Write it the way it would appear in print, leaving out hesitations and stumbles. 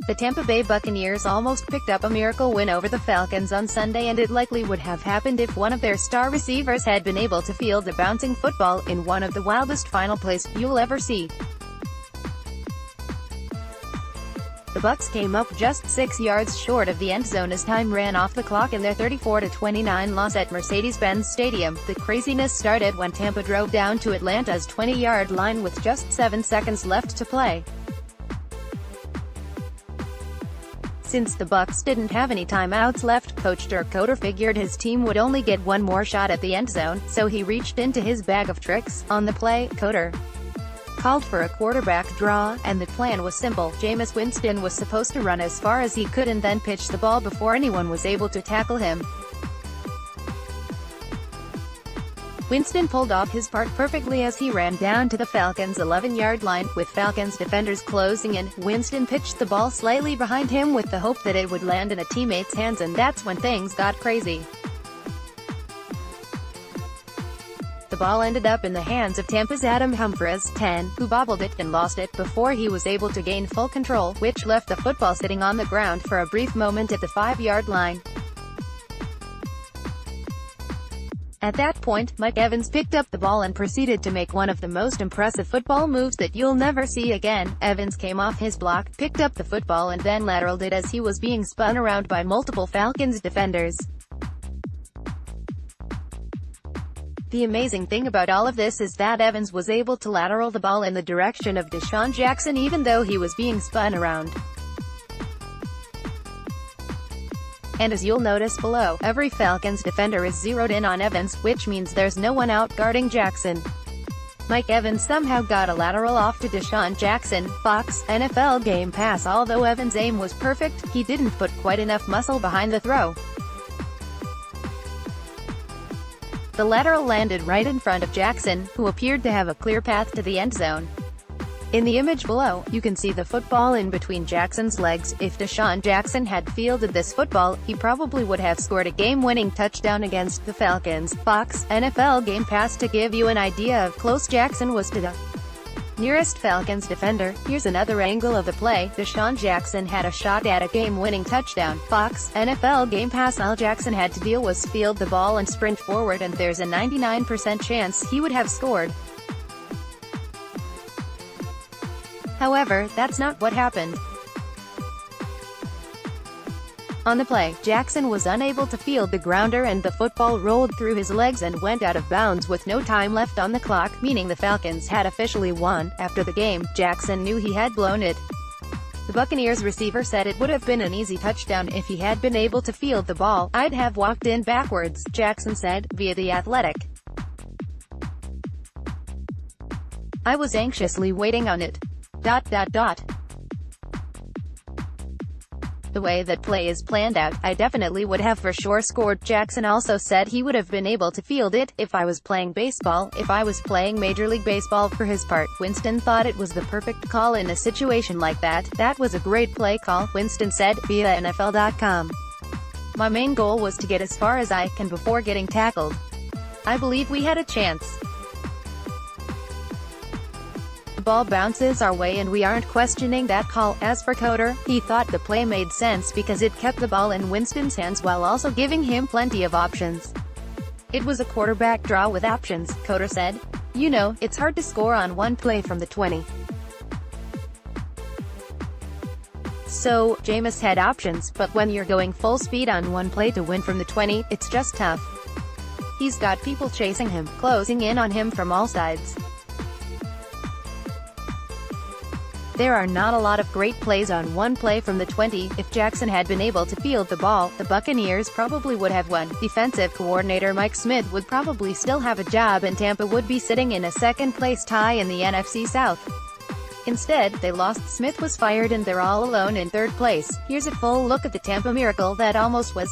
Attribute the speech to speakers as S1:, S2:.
S1: The Tampa Bay Buccaneers almost picked up a miracle win over the Falcons on Sunday, and it likely would have happened if one of their star receivers had been able to field a bouncing football in one of the wildest final plays you'll ever see. The Bucs came up just 6 yards short of the end zone as time ran off the clock in their 34-29 loss at Mercedes-Benz Stadium. The craziness started when Tampa drove down to Atlanta's 20-yard line with just 7 seconds left to play. Since the Bucs didn't have any timeouts left, Coach Dirk Koetter figured his team would only get one more shot at the end zone, so he reached into his bag of tricks. On the play, Koetter called for a quarterback draw, and the plan was simple. Jameis Winston was supposed to run as far as he could and then pitch the ball before anyone was able to tackle him. Winston pulled off his part perfectly as he ran down to the Falcons' 11-yard line. With Falcons defenders closing in, Winston pitched the ball slightly behind him with the hope that it would land in a teammate's hands, and that's when things got crazy. The ball ended up in the hands of Tampa's Adam Humphries, 10, who bobbled it and lost it before he was able to gain full control, which left the football sitting on the ground for a brief moment at the 5-yard line. At that point, Mike Evans picked up the ball and proceeded to make one of the most impressive football moves that you'll never see again. Evans came off his block, picked up the football and then lateraled it as he was being spun around by multiple Falcons defenders. The amazing thing about all of this is that Evans was able to lateral the ball in the direction of DeSean Jackson even though he was being spun around. And as you'll notice below, every Falcons defender is zeroed in on Evans, which means there's no one out guarding Jackson. Mike Evans somehow got a lateral off to DeSean Jackson. Fox, NFL Game Pass. Although Evans' aim was perfect, he didn't put quite enough muscle behind the throw. The lateral landed right in front of Jackson, who appeared to have a clear path to the end zone. In the image below, you can see the football in between Jackson's legs. If DeSean Jackson had fielded this football, he probably would have scored a game-winning touchdown against the Falcons. Fox, NFL Game Pass. To give you an idea of close Jackson was to the nearest Falcons defender, here's another angle of the play. DeSean Jackson had a shot at a game-winning touchdown. Fox, NFL Game Pass. All Jackson had to do was field the ball and sprint forward, and there's a 99% chance he would have scored. However, that's not what happened. On the play, Jackson was unable to field the grounder and the football rolled through his legs and went out of bounds with no time left on the clock, meaning the Falcons had officially won. After the game, Jackson knew he had blown it. The Buccaneers receiver said it would have been an easy touchdown if he had been able to field the ball. "I'd have walked in backwards," Jackson said, via The Athletic. "I was anxiously waiting on it. The way that play is planned out, I definitely would have for sure scored." Jackson also said he would have been able to field it if I was playing baseball, if I was playing Major League Baseball. For his part, Winston thought it was the perfect call in a situation like that. "That was a great play call," Winston said, via NFL.com. "My main goal was to get as far as I can before getting tackled. I believe we had a chance. The ball bounces our way and we aren't questioning that call." As for Koetter, he thought the play made sense because it kept the ball in Winston's hands while also giving him plenty of options. "It was a quarterback draw with options," Koetter said. "You know, it's hard to score on one play from the 20. So, Jameis had options, but when you're going full speed on one play to win from the 20, it's just tough. He's got people chasing him, closing in on him from all sides. There are not a lot of great plays on one play from the 20. If Jackson had been able to field the ball, the Buccaneers probably would have won. Defensive coordinator Mike Smith would probably still have a job and Tampa would be sitting in a second-place tie in the NFC South. Instead, they lost. Smith was fired and they're all alone in third place. Here's a full look at the Tampa miracle that almost was.